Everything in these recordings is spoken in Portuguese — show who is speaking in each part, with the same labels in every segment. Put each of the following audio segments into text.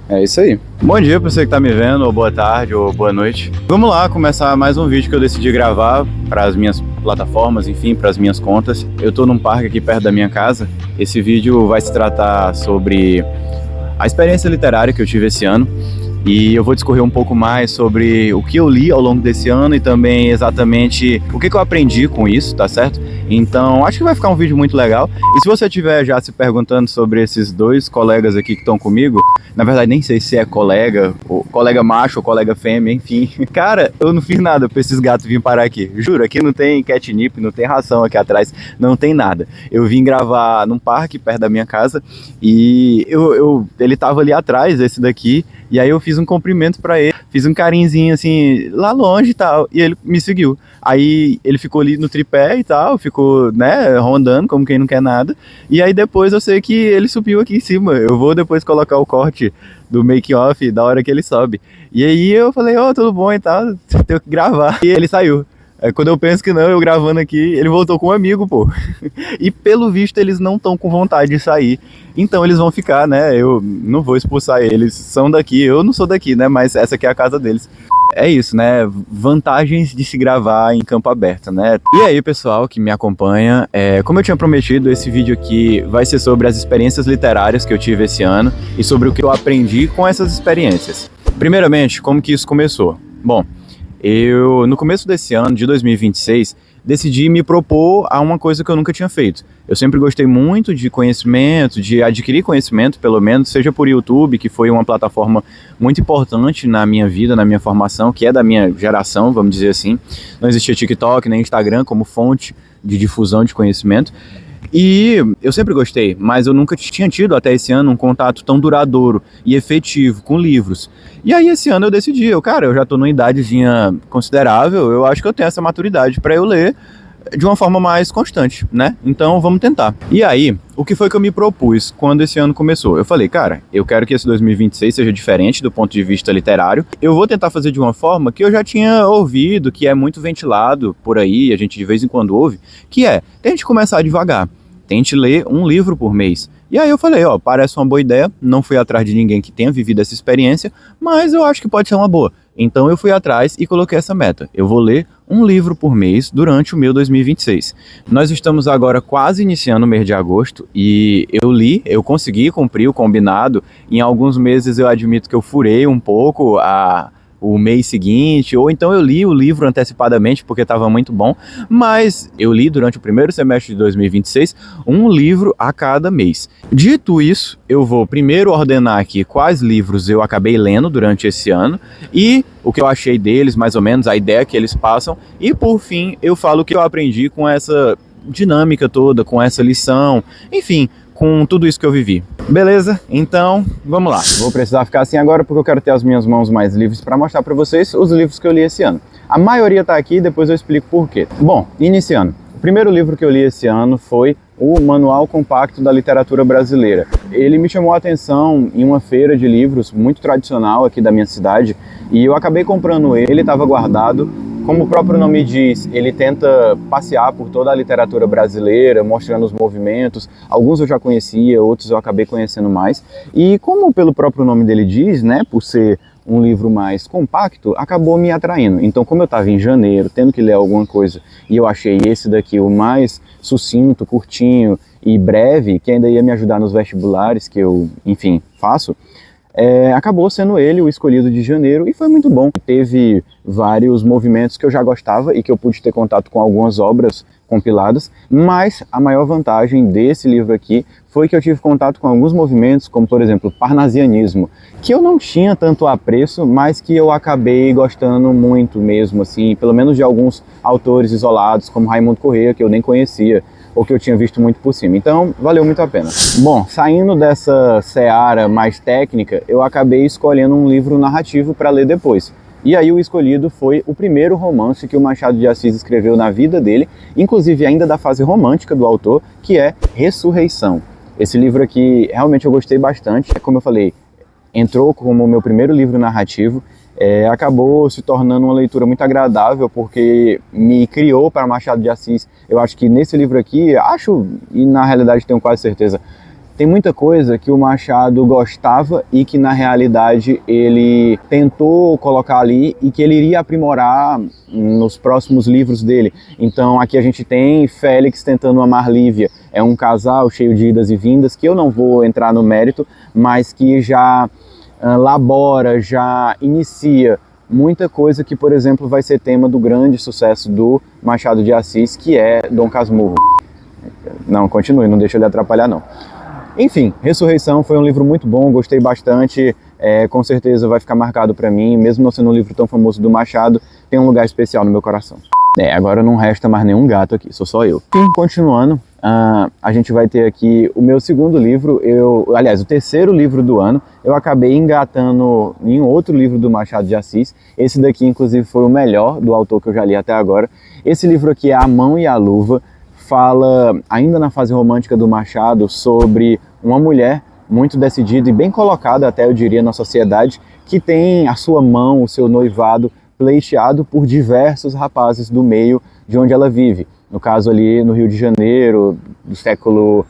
Speaker 1: É isso aí. Bom dia pra você que tá me vendo, ou boa tarde, ou boa noite. Vamos lá começar mais um vídeo que eu decidi gravar para as minhas plataformas, enfim, para as minhas contas. Eu tô num parque aqui perto da minha casa. Esse vídeo vai se tratar sobre a experiência literária que eu tive esse ano. E eu vou discorrer um pouco mais sobre o que eu li ao longo desse ano e também exatamente o que eu aprendi com isso, tá certo? Então, acho que vai ficar um vídeo muito legal. E se você estiver já se perguntando sobre esses dois colegas aqui que estão comigo, na verdade nem sei se é colega, ou colega macho ou colega fêmea, enfim. Cara, eu não fiz nada pra esses gatos virem parar aqui. Juro, aqui não tem catnip, não tem ração aqui atrás, não tem nada. Eu vim gravar num parque perto da minha casa e ele tava ali atrás, esse daqui, e aí eu fiz um cumprimento pra ele, fiz um carinhozinho assim, lá longe e tal, e ele me seguiu. Aí ele ficou ali no tripé e tal, ficou, né, rondando como quem não quer nada. E aí depois eu sei que ele subiu aqui em cima. Eu vou depois colocar o corte do make off da hora que ele sobe. E aí eu falei, tudo bom e tal, tenho que gravar. E ele saiu. Quando eu penso que não, eu gravando aqui, ele voltou com um amigo, pô. E pelo visto eles não estão com vontade de sair. Então eles vão ficar, né? Eu não vou expulsar eles. Eles são daqui, eu não sou daqui, né? Mas essa aqui é a casa deles. É isso, né? Vantagens de se gravar em campo aberto, né? E aí, pessoal que me acompanha, como eu tinha prometido, esse vídeo aqui vai ser sobre as experiências literárias que eu tive esse ano e sobre o que eu aprendi com essas experiências. Primeiramente, como que isso começou? Bom, eu, no começo desse ano, de 2026, decidi me propor a uma coisa que eu nunca tinha feito. Eu sempre gostei muito de conhecimento, de adquirir conhecimento, pelo menos, seja por YouTube, que foi uma plataforma muito importante na minha vida, na minha formação, que é da minha geração, vamos dizer assim. Não existia TikTok nem Instagram como fonte de difusão de conhecimento. E eu sempre gostei, mas eu nunca tinha tido até esse ano um contato tão duradouro e efetivo com livros. E aí esse ano eu decidi, eu já tô numa idadezinha considerável, eu acho que eu tenho essa maturidade para eu ler de uma forma mais constante, né? Então vamos tentar. E aí, o que foi que eu me propus quando esse ano começou? Eu falei, cara, eu quero que esse 2026 seja diferente do ponto de vista literário. Eu vou tentar fazer de uma forma que eu já tinha ouvido, que é muito ventilado por aí, a gente de vez em quando ouve, que é, tente começar devagar, tente ler um livro por mês. E aí eu falei, parece uma boa ideia, não fui atrás de ninguém que tenha vivido essa experiência, mas eu acho que pode ser uma boa. Então eu fui atrás e coloquei essa meta. Eu vou ler um livro por mês durante o meu 2026. Nós estamos agora quase iniciando o mês de agosto e eu consegui cumprir o combinado. Em alguns meses eu admito que eu furei um pouco o mês seguinte, ou então eu li o livro antecipadamente porque estava muito bom, mas eu li durante o primeiro semestre de 2026 um livro a cada mês. Dito isso, eu vou primeiro ordenar aqui quais livros eu acabei lendo durante esse ano e o que eu achei deles, mais ou menos, a ideia que eles passam, e por fim eu falo o que eu aprendi com essa dinâmica toda, com essa lição, enfim, com tudo isso que eu vivi. Beleza? Então, vamos lá. Vou precisar ficar assim agora porque eu quero ter as minhas mãos mais livres para mostrar para vocês os livros que eu li esse ano. A maioria tá aqui, depois eu explico por quê. Bom, iniciando. O primeiro livro que eu li esse ano foi o Manual Compacto da Literatura Brasileira. Ele me chamou a atenção em uma feira de livros muito tradicional aqui da minha cidade e eu acabei comprando ele, estava guardado. Como o próprio nome diz, ele tenta passear por toda a literatura brasileira, mostrando os movimentos. Alguns eu já conhecia, outros eu acabei conhecendo mais. E como pelo próprio nome dele diz, né, por ser um livro mais compacto, acabou me atraindo. Então, como eu estava em janeiro, tendo que ler alguma coisa, e eu achei esse daqui o mais sucinto, curtinho e breve, que ainda ia me ajudar nos vestibulares que eu, enfim, faço, acabou sendo ele o escolhido de janeiro e foi muito bom. Teve vários movimentos que eu já gostava e que eu pude ter contato com algumas obras compiladas, mas a maior vantagem desse livro aqui foi que eu tive contato com alguns movimentos, como por exemplo, parnasianismo, que eu não tinha tanto apreço, mas que eu acabei gostando muito mesmo, assim, pelo menos de alguns autores isolados, como Raimundo Corrêa, que eu nem conhecia, ou que eu tinha visto muito por cima. Então, valeu muito a pena. Bom, saindo dessa seara mais técnica, eu acabei escolhendo um livro narrativo para ler depois. E aí o escolhido foi o primeiro romance que o Machado de Assis escreveu na vida dele, inclusive ainda da fase romântica do autor, que é Ressurreição. Esse livro aqui, realmente eu gostei bastante. Como eu falei, entrou como o meu primeiro livro narrativo, acabou se tornando uma leitura muito agradável, porque me criou para Machado de Assis. Eu acho que nesse livro aqui, e na realidade tenho quase certeza, tem muita coisa que o Machado gostava e que na realidade ele tentou colocar ali e que ele iria aprimorar nos próximos livros dele. Então aqui a gente tem Félix tentando amar Lívia, é um casal cheio de idas e vindas que eu não vou entrar no mérito, mas que já labora, já inicia muita coisa que, por exemplo, vai ser tema do grande sucesso do Machado de Assis, que é Dom Casmurro. Não, continue, não deixa ele atrapalhar não. Enfim, Ressurreição foi um livro muito bom, gostei bastante, com certeza vai ficar marcado para mim, mesmo não sendo um livro tão famoso do Machado, tem um lugar especial no meu coração. Agora não resta mais nenhum gato aqui, sou só eu. Enfim, continuando, a gente vai ter aqui o meu segundo livro, aliás, o terceiro livro do ano. Eu acabei engatando em outro livro do Machado de Assis. Esse daqui, inclusive, foi o melhor do autor que eu já li até agora. Esse livro aqui é A Mão e a Luva. Fala, ainda na fase romântica do Machado, sobre uma mulher muito decidida e bem colocada, até eu diria, na sociedade, que tem a sua mão, o seu noivado, pleiteado por diversos rapazes do meio de onde ela vive. No caso ali no Rio de Janeiro, do século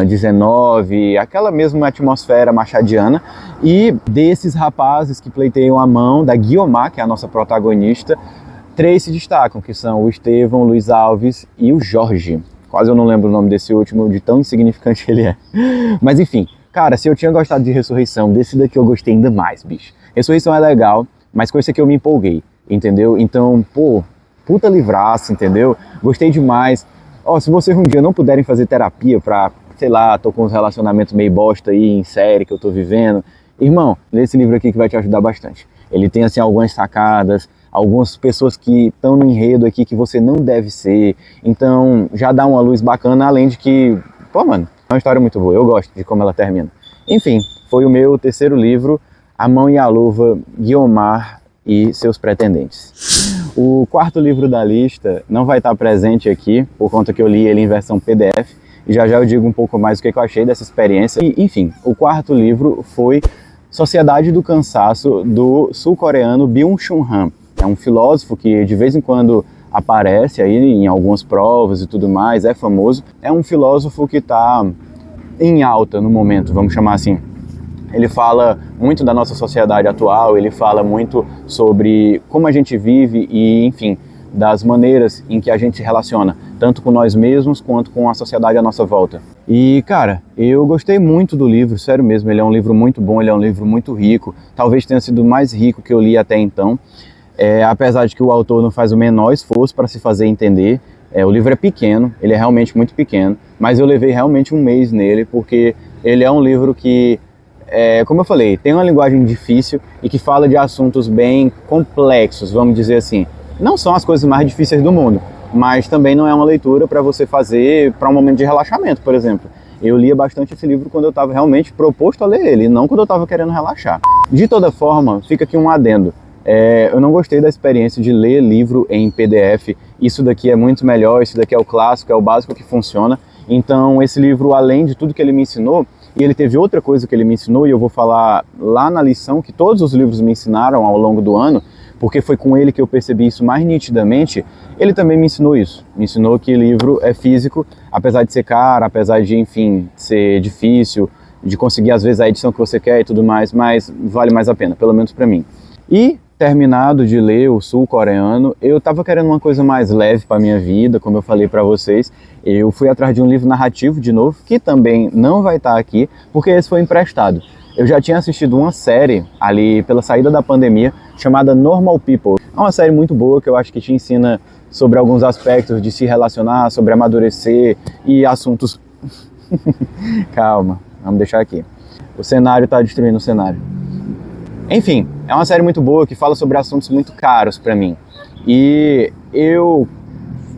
Speaker 1: XIX, aquela mesma atmosfera machadiana. E desses rapazes que pleiteiam a mão da Guiomar, que é a nossa protagonista, 3 se destacam, que são o Estevão, Luiz Alves e o Jorge. Quase eu não lembro o nome desse último, de tão insignificante que ele é. Mas enfim, cara, se eu tinha gostado de Ressurreição, desse daqui eu gostei ainda mais, bicho. Ressurreição é legal, mas com esse aqui eu me empolguei, entendeu? Então, pô, puta livraço, entendeu? Gostei demais. Se vocês um dia não puderem fazer terapia pra, sei lá, tô com uns relacionamentos meio bosta aí em série que eu tô vivendo, irmão, lê esse livro aqui que vai te ajudar bastante. Ele tem, assim, algumas sacadas, algumas pessoas que estão no enredo aqui que você não deve ser, então já dá uma luz bacana, além de que, pô, mano, é uma história muito boa, eu gosto de como ela termina. Enfim, foi o meu terceiro livro, A Mão e a Luva, Guiomar e seus pretendentes. O quarto livro da lista não vai estar presente aqui, por conta que eu li ele em versão PDF, e já eu digo um pouco mais o que eu achei dessa experiência. E, enfim, o quarto livro foi Sociedade do Cansaço, do sul-coreano Byung-Chul Han. É um filósofo que de vez em quando aparece aí em algumas provas e tudo mais, é famoso. É um filósofo que está em alta no momento, vamos chamar assim. Ele fala muito da nossa sociedade atual, ele fala muito sobre como a gente vive e, enfim, das maneiras em que a gente se relaciona, tanto com nós mesmos quanto com a sociedade à nossa volta. E, cara, eu gostei muito do livro, sério mesmo, ele é um livro muito bom, ele é um livro muito rico, talvez tenha sido o mais rico que eu li até então, apesar de que o autor não faz o menor esforço para se fazer entender. O livro é pequeno, ele é realmente muito pequeno, mas eu levei realmente um mês nele, porque ele é um livro que, como eu falei, tem uma linguagem difícil e que fala de assuntos bem complexos, vamos dizer assim. Não são as coisas mais difíceis do mundo, mas também não é uma leitura para você fazer para um momento de relaxamento, por exemplo. Eu lia bastante esse livro quando eu estava realmente proposto a ler ele, não quando eu estava querendo relaxar. De toda forma, fica aqui um adendo. Eu não gostei da experiência de ler livro em PDF. Isso daqui é muito melhor, isso daqui é o clássico, é o básico que funciona. Então esse livro, além de tudo que ele me ensinou, e ele teve outra coisa que ele me ensinou, e eu vou falar lá na lição que todos os livros me ensinaram ao longo do ano, porque foi com ele que eu percebi isso mais nitidamente. Ele também me ensinou isso, me ensinou que livro é físico, apesar de ser caro, apesar de, enfim, ser difícil, de conseguir às vezes a edição que você quer e tudo mais, mas vale mais a pena, pelo menos para mim. E, terminado de ler o sul-coreano, eu estava querendo uma coisa mais leve para minha vida, como eu falei para vocês. Eu fui atrás de um livro narrativo de novo, que também não vai estar aqui, porque esse foi emprestado. Eu já tinha assistido uma série ali pela saída da pandemia, chamada Normal People. É uma série muito boa que eu acho que te ensina sobre alguns aspectos de se relacionar, sobre amadurecer e assuntos... Calma, vamos deixar aqui. O cenário está destruindo o cenário. Enfim, é uma série muito boa que fala sobre assuntos muito caros para mim. E eu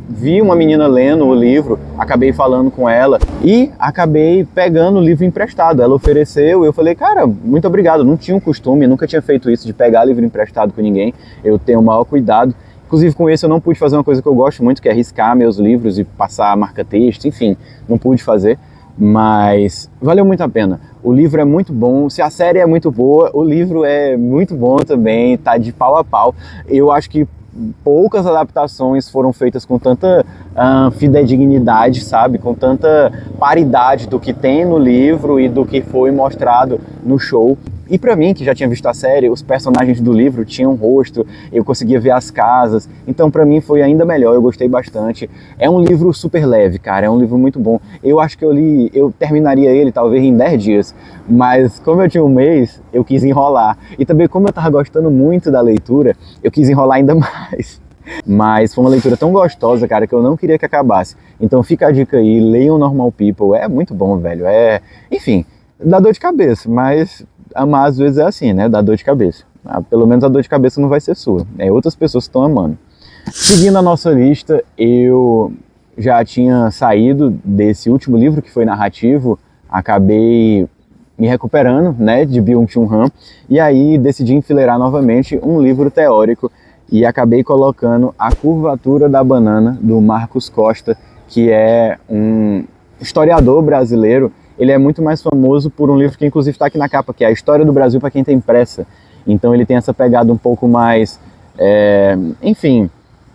Speaker 1: vi uma menina lendo o livro, acabei falando com ela e acabei pegando o livro emprestado. Ela ofereceu e eu falei, cara, muito obrigado. Não tinha um costume, nunca tinha feito isso de pegar livro emprestado com ninguém. Eu tenho o maior cuidado. Inclusive com esse eu não pude fazer uma coisa que eu gosto muito, que é riscar meus livros e passar marca-texto, enfim, não pude fazer. Mas valeu muito a pena. O livro é muito bom, se a série é muito boa, o livro é muito bom também, tá de pau a pau. Eu acho que poucas adaptações foram feitas com tanta fidedignidade, sabe? Com tanta paridade do que tem no livro e do que foi mostrado no show. E pra mim, que já tinha visto a série, os personagens do livro tinham rosto, eu conseguia ver as casas, então pra mim foi ainda melhor, eu gostei bastante. É um livro super leve, cara, é um livro muito bom. Eu acho que eu terminaria ele talvez em 10 dias, mas como eu tinha um mês, eu quis enrolar. E também como eu tava gostando muito da leitura, eu quis enrolar ainda mais. Mas foi uma leitura tão gostosa, cara, que eu não queria que acabasse. Então fica a dica aí, leiam Normal People, é muito bom, velho. Enfim, dá dor de cabeça, mas amar às vezes é assim, né? Dá dor de cabeça. Pelo menos a dor de cabeça não vai ser sua, é outras pessoas que estão amando. Seguindo a nossa lista, eu já tinha saído desse último livro que foi narrativo, acabei me recuperando, né, de Byung-Chul Han, e aí decidi enfileirar novamente um livro teórico e acabei colocando A Curvatura da Banana, do Marcos Costa, que é um historiador brasileiro. Ele é muito mais famoso por um livro que inclusive está aqui na capa, que é A História do Brasil para quem tem pressa. Então ele tem essa pegada um pouco mais, enfim,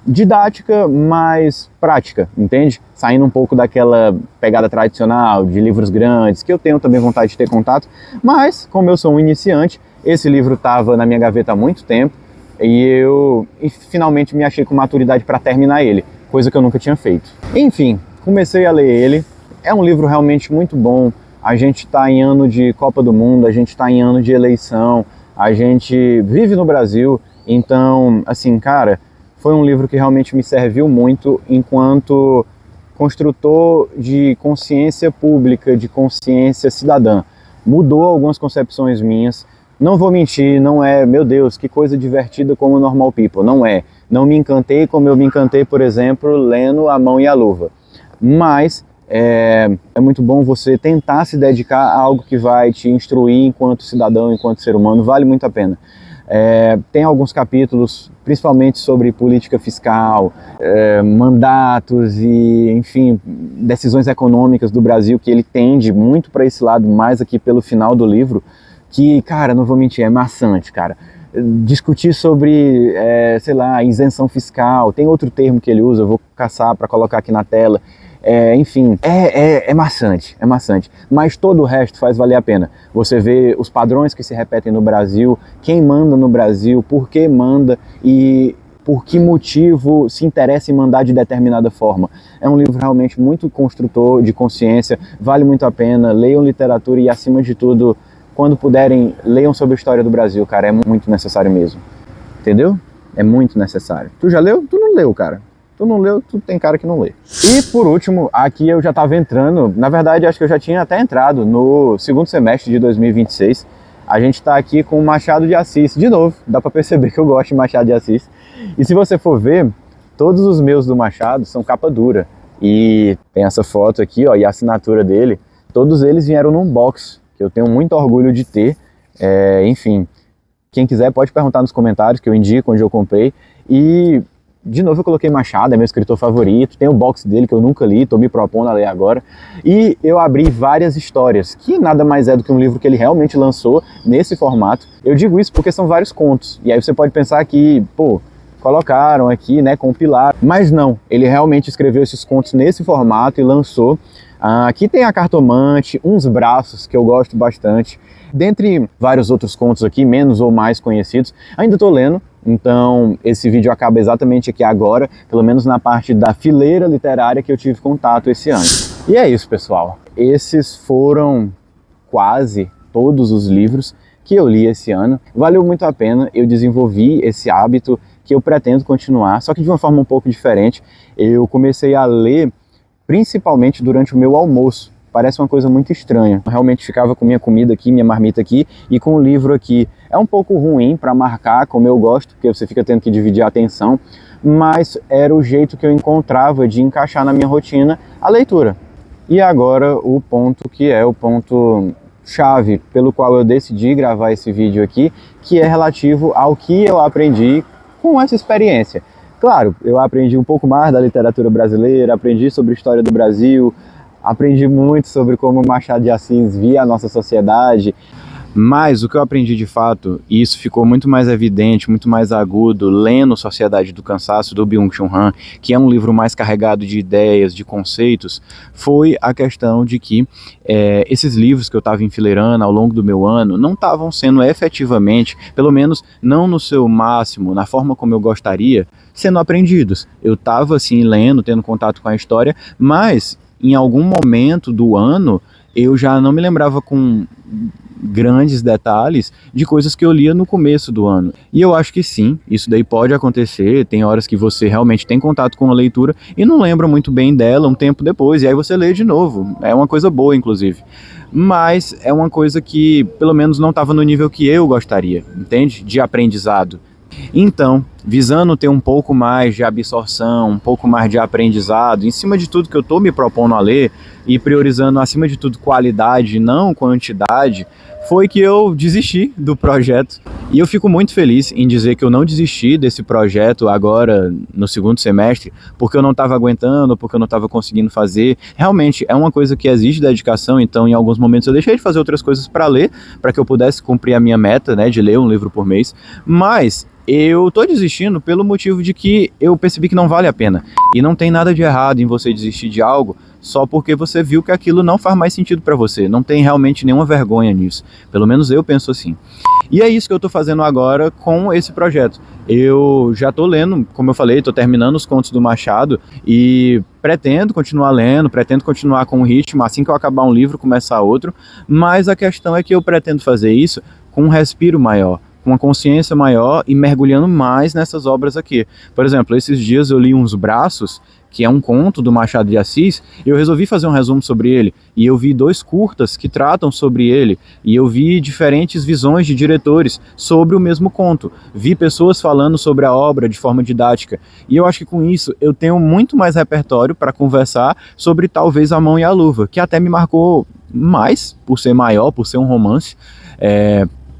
Speaker 1: didática, mais prática, entende? Saindo um pouco daquela pegada tradicional de livros grandes, que eu tenho também vontade de ter contato, mas como eu sou um iniciante, esse livro estava na minha gaveta há muito tempo e finalmente me achei com maturidade para terminar ele, coisa que eu nunca tinha feito. Enfim, comecei a ler ele. É um livro realmente muito bom. A gente está em ano de Copa do Mundo, a gente está em ano de eleição, a gente vive no Brasil, então, assim, cara, foi um livro que realmente me serviu muito enquanto construtor de consciência pública, de consciência cidadã. Mudou algumas concepções minhas. Não vou mentir, não é, meu Deus, que coisa divertida como Normal People, não é. Não me encantei como eu me encantei, por exemplo, lendo A Mão e a Luva. Mas é muito bom você tentar se dedicar a algo que vai te instruir enquanto cidadão, enquanto ser humano, vale muito a pena. Tem alguns capítulos, principalmente sobre política fiscal, mandatos e, enfim, decisões econômicas do Brasil, que ele tende muito para esse lado, mais aqui pelo final do livro, que, cara, não vou mentir, é maçante, cara. Discutir sobre, sei lá, isenção fiscal, tem outro termo que ele usa, eu vou caçar para colocar aqui na tela. Enfim, é maçante, mas todo o resto faz valer a pena. Você vê os padrões que se repetem no Brasil, quem manda no Brasil, por que manda e por que motivo se interessa em mandar de determinada forma. É um livro realmente muito construtor de consciência, vale muito a pena, leiam literatura e, acima de tudo, quando puderem, leiam sobre a história do Brasil, cara, é muito necessário mesmo, entendeu? É muito necessário. Tu já leu? Tu não leu, cara. Tu não leu, tu tem cara que não lê. E por último, aqui eu já estava entrando, na verdade acho que eu já tinha até entrado no segundo semestre de 2026. A gente está aqui com Machado de Assis, de novo, dá para perceber que eu gosto de Machado de Assis. E se você for ver, todos os meus do Machado são capa dura. E tem essa foto aqui, ó, e a assinatura dele, todos eles vieram num box, que eu tenho muito orgulho de ter. Enfim, quem quiser pode perguntar nos comentários, que eu indico onde eu comprei. E de novo eu coloquei Machado, é meu escritor favorito, tem o box dele que eu nunca li, estou me propondo a ler agora, e eu abri várias histórias, que nada mais é do que um livro que ele realmente lançou nesse formato. Eu digo isso porque são vários contos, e aí você pode pensar que, pô, colocaram aqui, né, compilaram, mas não, ele realmente escreveu esses contos nesse formato e lançou. Aqui tem a Cartomante, Uns Braços, que eu gosto bastante, dentre vários outros contos aqui, menos ou mais conhecidos. Ainda estou lendo, então esse vídeo acaba exatamente aqui agora, pelo menos na parte da fileira literária que eu tive contato esse ano. E é isso, pessoal. Esses foram quase todos os livros que eu li esse ano. Valeu muito a pena, eu desenvolvi esse hábito que eu pretendo continuar, só que de uma forma um pouco diferente. Eu comecei a ler principalmente durante o meu almoço. Parece uma coisa muito estranha. Eu realmente ficava com minha comida aqui, minha marmita aqui, e com o livro aqui. É um pouco ruim para marcar, como eu gosto, porque você fica tendo que dividir a atenção, mas era o jeito que eu encontrava de encaixar na minha rotina a leitura. E agora o ponto que é o ponto chave pelo qual eu decidi gravar esse vídeo aqui, que é relativo ao que eu aprendi com essa experiência. Claro, eu aprendi um pouco mais da literatura brasileira, aprendi sobre a história do Brasil, aprendi muito sobre como Machado de Assis via a nossa sociedade, Mas o que eu aprendi de fato, e isso ficou muito mais evidente, muito mais agudo, lendo Sociedade do Cansaço, do Byung-Chul Han, que é um livro mais carregado de ideias, de conceitos, foi a questão de que esses livros que eu estava enfileirando ao longo do meu ano não estavam sendo efetivamente, pelo menos não no seu máximo, na forma como eu gostaria, sendo aprendidos. Eu estava assim lendo, tendo contato com a história, mas em algum momento do ano eu já não me lembrava com grandes detalhes de coisas que eu lia no começo do ano. E eu acho que sim, isso daí pode acontecer, tem horas que você realmente tem contato com a leitura e não lembra muito bem dela um tempo depois, e aí você lê de novo. É uma coisa boa, inclusive. Mas é uma coisa que, pelo menos, não estava no nível que eu gostaria, entende? De aprendizado. Então, visando ter um pouco mais de absorção, um pouco mais de aprendizado, em cima de tudo que eu estou me propondo a ler, e priorizando acima de tudo qualidade e não quantidade, foi que eu desisti do projeto. E eu fico muito feliz em dizer que eu não desisti desse projeto agora no segundo semestre, porque eu não estava aguentando, porque eu não estava conseguindo fazer. Realmente é uma coisa que exige dedicação, então em alguns momentos eu deixei de fazer outras coisas para ler, para que eu pudesse cumprir a minha meta, né, de ler um livro por mês, mas eu tô desistindo pelo motivo de que eu percebi que não vale a pena. E não tem nada de errado em você desistir de algo só porque você viu que aquilo não faz mais sentido para você. Não tem realmente nenhuma vergonha nisso. Pelo menos eu penso assim. E é isso que eu tô fazendo agora com esse projeto. Eu já tô lendo, como eu falei, tô terminando os contos do Machado e pretendo continuar lendo, pretendo continuar com o ritmo, assim que eu acabar um livro, começar outro. Mas a questão é que eu pretendo fazer isso com um respiro maior, com uma consciência maior e mergulhando mais nessas obras aqui. Por exemplo, esses dias eu li Uns Braços, que é um conto do Machado de Assis, e eu resolvi fazer um resumo sobre ele, e eu vi 2 curtas que tratam sobre ele, e eu vi diferentes visões de diretores sobre o mesmo conto, vi pessoas falando sobre a obra de forma didática, e eu acho que com isso eu tenho muito mais repertório para conversar sobre talvez A Mão e a Luva, que até me marcou mais, por ser maior, por ser um romance,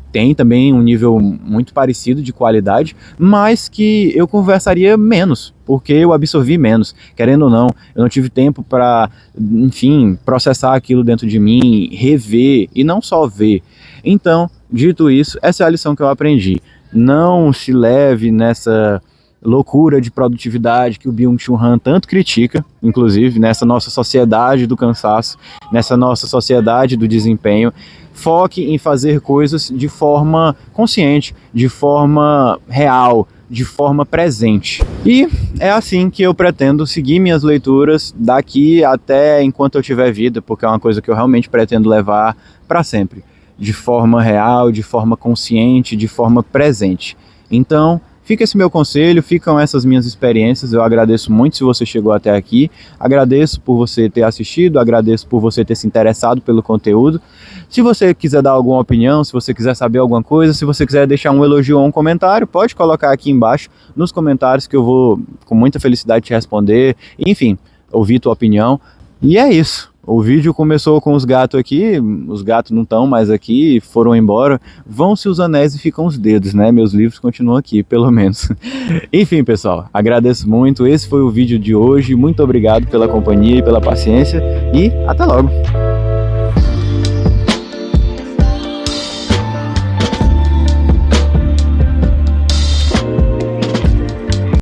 Speaker 1: tem também um nível muito parecido de qualidade, mas que eu conversaria menos, porque eu absorvi menos. Querendo ou não, eu não tive tempo para, enfim, processar aquilo dentro de mim, rever e não só ver. Então, dito isso, essa é a lição que eu aprendi. Não se leve nessa loucura de produtividade que o Byung-Chul Han tanto critica, inclusive nessa nossa sociedade do cansaço, nessa nossa sociedade do desempenho. Foque em fazer coisas de forma consciente, de forma real, de forma presente. E é assim que eu pretendo seguir minhas leituras daqui até enquanto eu tiver vida, porque é uma coisa que eu realmente pretendo levar para sempre, de forma real, de forma consciente, de forma presente. Então, fica esse meu conselho, ficam essas minhas experiências, eu agradeço muito se você chegou até aqui, agradeço por você ter assistido, agradeço por você ter se interessado pelo conteúdo. Se você quiser dar alguma opinião, se você quiser saber alguma coisa, se você quiser deixar um elogio ou um comentário, pode colocar aqui embaixo nos comentários que eu vou com muita felicidade te responder, enfim, ouvir tua opinião. E é isso. O vídeo começou com os gatos aqui, os gatos não estão mais aqui, foram embora. Vão-se os anéis e ficam os dedos, né? Meus livros continuam aqui, pelo menos. Enfim, pessoal, agradeço muito. Esse foi o vídeo de hoje. Muito obrigado pela companhia e pela paciência. E até logo!